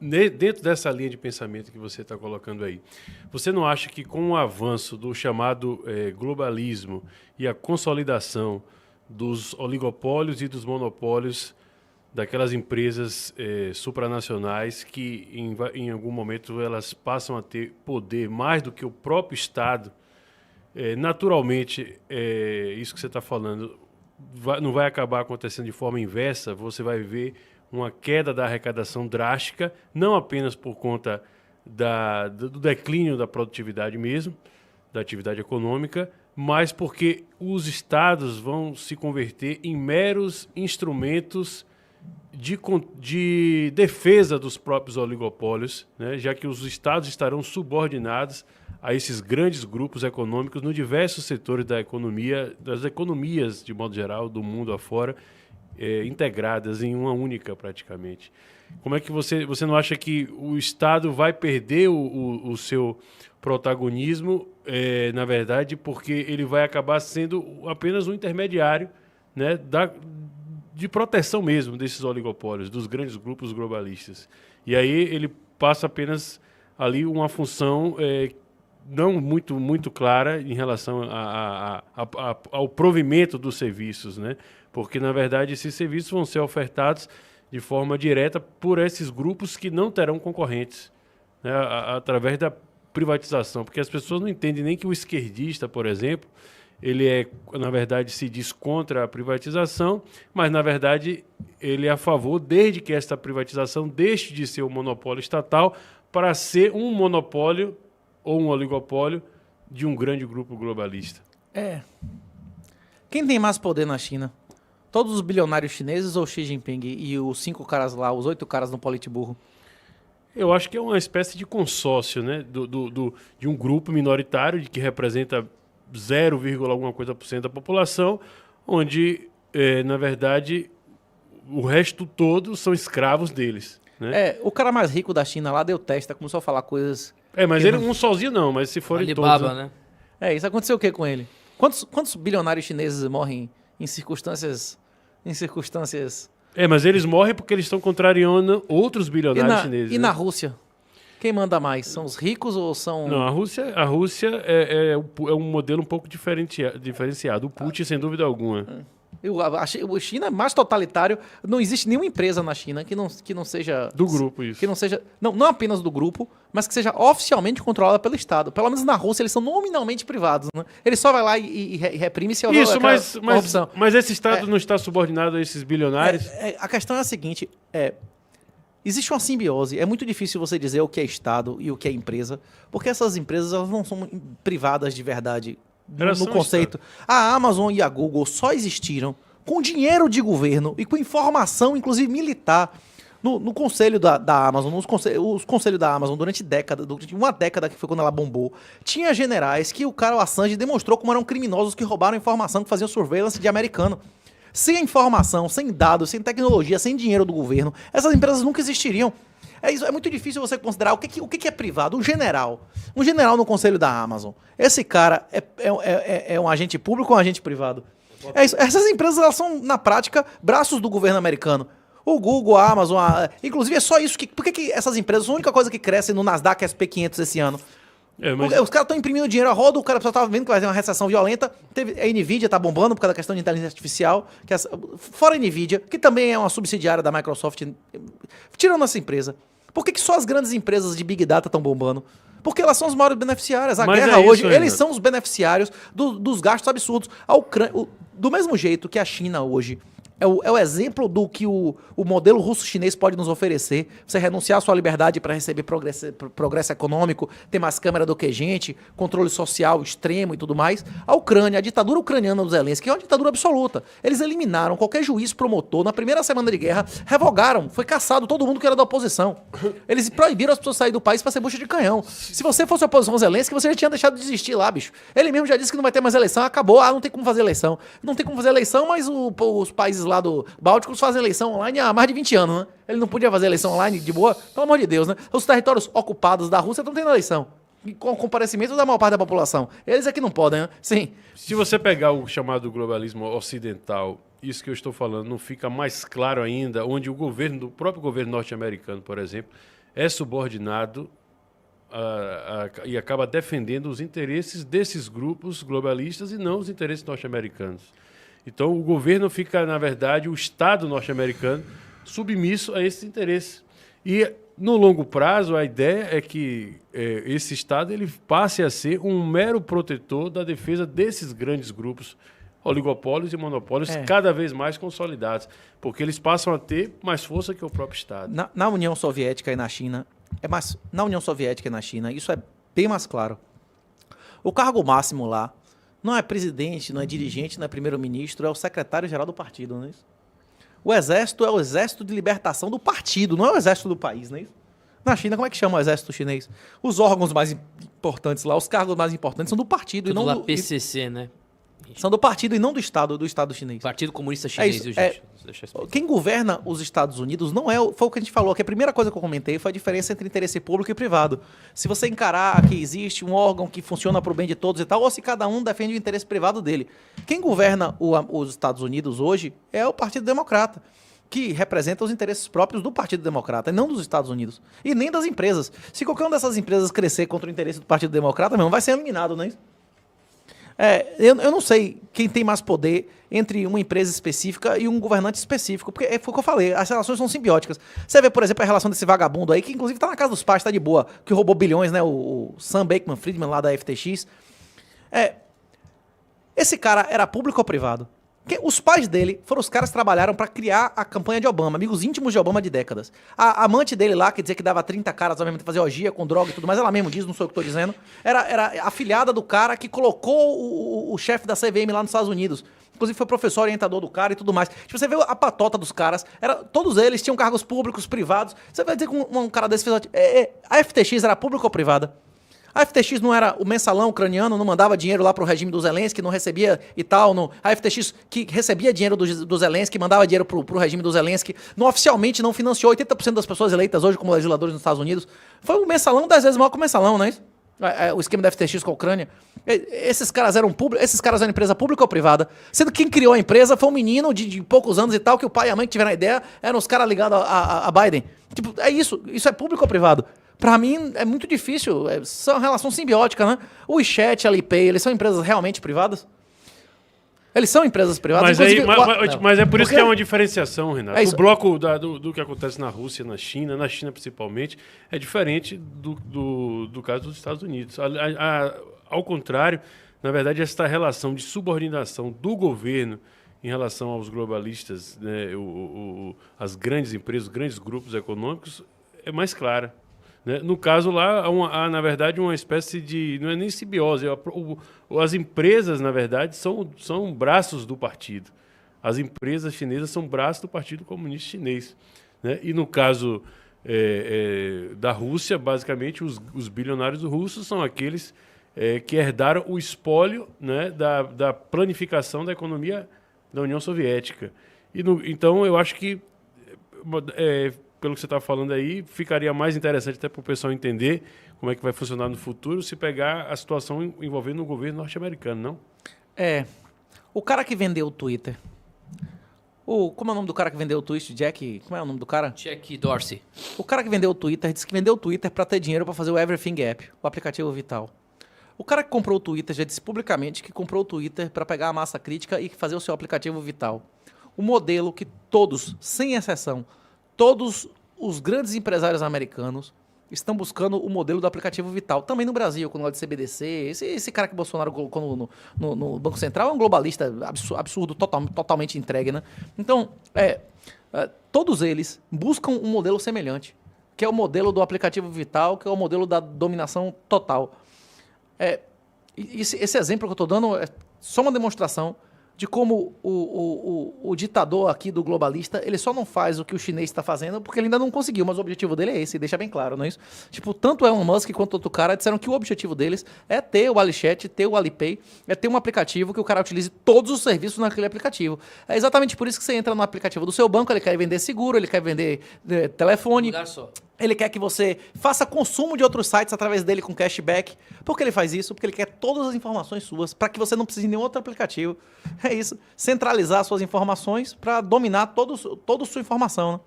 dentro dessa linha de pensamento que você está colocando aí, você não acha que com o avanço do chamado globalismo e a consolidação dos oligopólios e dos monopólios daquelas empresas supranacionais que em algum momento elas passam a ter poder mais do que o próprio Estado, naturalmente, isso que você está falando não vai acabar acontecendo de forma inversa, você vai ver uma queda da arrecadação drástica, não apenas por conta do declínio da produtividade mesmo, da atividade econômica, mas porque os estados vão se converter em meros instrumentos de defesa dos próprios oligopólios, né, já que os estados estarão subordinados a esses grandes grupos econômicos nos diversos setores da economia, das economias, de modo geral, do mundo afora, integradas em uma única, praticamente. Como é que você não acha que o Estado vai perder o seu protagonismo, na verdade, porque ele vai acabar sendo apenas um intermediário, né, de proteção mesmo desses oligopólios, dos grandes grupos globalistas. E aí ele passa apenas ali uma função não muito clara em relação ao provimento dos serviços, né? Porque, na verdade, esses serviços vão ser ofertados de forma direta por esses grupos que não terão concorrentes, né, através da privatização. Porque as pessoas não entendem nem que o esquerdista, por exemplo, ele na verdade, se diz contra a privatização, mas, na verdade, ele é a favor, desde que esta privatização deixe de ser um monopólio estatal para ser um monopólio ou um oligopólio de um grande grupo globalista. Quem tem mais poder na China? Todos os bilionários chineses ou Xi Jinping e os 5 caras lá, os 8 caras no Politburro? Eu acho que é uma espécie de consórcio, né, de um grupo minoritário que representa 0, alguma coisa por cento da população, onde, na verdade, o resto todo são escravos deles. Né? O cara mais rico da China lá deu testa, começou a falar coisas... mas ele não sozinho não, mas se forem Alibaba, todos... né? Isso aconteceu o que com ele? Quantos bilionários chineses morrem em circunstâncias... mas eles morrem porque eles estão contrariando outros bilionários chineses. E na Rússia? Quem manda mais? São os ricos ou são... Não, a Rússia é um modelo um pouco diferenciado. O Putin, sem dúvida alguma. A China é mais totalitário. Não existe nenhuma empresa na China que não seja... Do grupo, isso. Que não seja... Não apenas do grupo, mas que seja oficialmente controlada pelo Estado. Pelo menos na Rússia, eles são nominalmente privados. Né? Ele só vai lá e reprime se houver corrupção. Mas esse Estado não está subordinado a esses bilionários? A questão é a seguinte... Existe uma simbiose. É muito difícil você dizer o que é Estado e o que é empresa, porque essas empresas elas não são privadas de verdade no conceito. A Amazon e a Google só existiram com dinheiro de governo e com informação, inclusive militar. No conselho da Amazon, os conselhos da Amazon, durante uma década, que foi quando ela bombou, tinha generais que o Assange demonstrou como eram criminosos que roubaram informação, que faziam surveillance de americano. Sem informação, sem dados, sem tecnologia, sem dinheiro do governo, essas empresas nunca existiriam. É muito difícil você considerar o que é privado. Um general no conselho da Amazon. Esse cara é um agente público ou um agente privado? Essas empresas elas são, na prática, braços do governo americano. O Google, a Amazon, inclusive é só isso. Por que essas empresas, a única coisa que cresce no Nasdaq SP500 esse ano? Os caras estão imprimindo dinheiro a roda, o cara só estava vendo que vai ter uma recessão violenta. A Nvidia está bombando por causa da questão de inteligência artificial. Fora a Nvidia, que também é uma subsidiária da Microsoft, tirando essa empresa. Por que só as grandes empresas de Big Data estão bombando? Porque elas são as maiores beneficiárias. A guerra hoje, eles são os beneficiários dos gastos absurdos. Do mesmo jeito que a China hoje é o exemplo do que o modelo russo-chinês pode nos oferecer. Você renunciar à sua liberdade para receber progresso econômico, ter mais câmera do que gente, controle social extremo e tudo mais. A Ucrânia, a ditadura ucraniana do Zelensky, é uma ditadura absoluta. Eles eliminaram qualquer juiz promotor. Na primeira semana de guerra, revogaram, foi caçado todo mundo que era da oposição. Eles proibiram as pessoas saírem do país para ser bucha de canhão. Se você fosse oposição ao Zelensky, você já tinha deixado de existir lá, bicho. Ele mesmo já disse que não vai ter mais eleição, acabou. Não tem como fazer eleição. Não tem como fazer eleição, mas os países lá do Bálticos fazem eleição online há mais de 20 anos, né? Ele não podia fazer eleição online de boa? Pelo amor de Deus, né? Os territórios ocupados da Rússia estão tendo eleição. Com comparecimento da maior parte da população. Eles é que não podem, né? Sim. Se você pegar o chamado globalismo ocidental isso que eu estou falando não fica mais claro ainda, onde o próprio governo norte-americano, por exemplo, é subordinado e acaba defendendo os interesses desses grupos globalistas e não os interesses norte-americanos. Então, o governo fica, na verdade, o Estado norte-americano submisso a esses interesses. E, no longo prazo, a ideia é que esse Estado ele passe a ser um mero protetor da defesa desses grandes grupos, oligopólios e monopólios, cada vez mais consolidados, porque eles passam a ter mais força que o próprio Estado. Na União Soviética e na China, na União Soviética e na China, isso é bem mais claro. O cargo máximo lá não é presidente, não é dirigente, não é primeiro-ministro, é o secretário-geral do partido, não é isso? O exército é o exército de libertação do partido, não é o exército do país, não é isso? Na China, como é que chama o exército chinês? Os órgãos mais importantes lá, os cargos mais importantes são do partido. Tudo e não lá do PCC, né? São do partido e não do Estado chinês. Partido Comunista Chinês, isso, viu, gente? Deixa eu explicar. Quem governa os Estados Unidos não é... Foi o que a gente falou, que a primeira coisa que eu comentei foi a diferença entre interesse público e privado. Se você encarar que existe um órgão que funciona para o bem de todos e tal, ou se cada um defende o interesse privado dele. Quem governa os Estados Unidos hoje é o Partido Democrata, que representa os interesses próprios do Partido Democrata, e não dos Estados Unidos. E nem das empresas. Se qualquer uma dessas empresas crescer contra o interesse do Partido Democrata, mesmo, vai ser eliminado, não é isso? Eu não sei quem tem mais poder entre uma empresa específica e um governante específico, porque foi o que eu falei, as relações são simbióticas. Você vê, por exemplo, a relação desse vagabundo aí, que inclusive tá na casa dos pais, tá de boa, que roubou bilhões, né, o Sam Bankman-Friedman lá da FTX. Esse cara era público ou privado? Os pais dele foram os caras que trabalharam para criar a campanha de Obama, amigos íntimos de Obama de décadas. A amante dele lá, que dizia que dava 30 caras, obviamente fazia orgia com droga e tudo mais, ela mesmo diz, não sou eu que estou dizendo, era a filhada do cara que colocou o chefe da CVM lá nos Estados Unidos. Inclusive foi professor orientador do cara e tudo mais. Tipo, você vê a patota dos caras, todos eles tinham cargos públicos, privados. Você vai dizer que um cara desse fez... A FTX era pública ou privada? A FTX não era o mensalão ucraniano, não mandava dinheiro lá pro regime do Zelensky, não recebia e tal. A FTX que recebia dinheiro do Zelensky, mandava dinheiro pro regime do Zelensky, não oficialmente não financiou 80% das pessoas eleitas hoje como legisladores nos Estados Unidos. Foi um mensalão 10 vezes maior que o mensalão, não é isso? O esquema da FTX com a Ucrânia. Esses caras eram empresa pública ou privada? Sendo que quem criou a empresa foi um menino de poucos anos e tal, que o pai e a mãe que tiveram a ideia eram os caras ligados a Biden. Tipo, isso é público ou privado? Pra mim, é muito difícil. São relação simbiótica, né? O WeChat, a Alipay, eles são empresas realmente privadas? Eles são empresas privadas. Mas é por isso que é uma diferenciação, Renato. O bloco do que acontece na Rússia, na China principalmente, é diferente do caso dos Estados Unidos. Ao contrário, na verdade, essa relação de subordinação do governo em relação aos globalistas, né, as grandes empresas, os grandes grupos econômicos, é mais clara. Né? No caso lá, há, na verdade, uma espécie de... Não é nem simbiose. As empresas, na verdade, são braços do partido. As empresas chinesas são braços do Partido Comunista Chinês. Né? E no caso da Rússia, basicamente, os bilionários russos são aqueles que herdaram o espólio, né, da planificação da economia da União Soviética. Então, eu acho que... pelo que você está falando aí, ficaria mais interessante até para o pessoal entender como é que vai funcionar no futuro se pegar a situação envolvendo o governo norte-americano, não? O cara que vendeu o Twitter. Como é o nome do cara que vendeu o Twitter? Jack... Como é o nome do cara? Jack Dorsey. O cara que vendeu o Twitter disse que vendeu o Twitter para ter dinheiro para fazer o Everything App, o aplicativo vital. O cara que comprou o Twitter já disse publicamente que comprou o Twitter para pegar a massa crítica e fazer o seu aplicativo vital. O modelo que todos, sem exceção, todos os grandes empresários americanos estão buscando o modelo do aplicativo vital. Também no Brasil, com o de CBDC. Esse cara que Bolsonaro colocou no Banco Central é um globalista absurdo, totalmente entregue, né? Então, todos eles buscam um modelo semelhante, que é o modelo do aplicativo vital, que é o modelo da dominação total. Esse exemplo que eu estou dando é só uma demonstração de como o ditador aqui do globalista, ele só não faz o que o chinês está fazendo porque ele ainda não conseguiu, mas o objetivo dele é esse, deixa bem claro, não é isso? Tipo, tanto Elon Musk quanto outro cara disseram que o objetivo deles é ter o AliChat, ter o Alipay, é ter um aplicativo que o cara utilize todos os serviços naquele aplicativo. É exatamente por isso que você entra no aplicativo do seu banco, ele quer vender seguro, ele quer vender telefone. Um lugar só. Ele quer que você faça consumo de outros sites através dele com cashback. Por que ele faz isso? Porque ele quer todas as informações suas, para que você não precise de nenhum outro aplicativo. É isso. Centralizar suas informações para dominar toda a sua informação, né?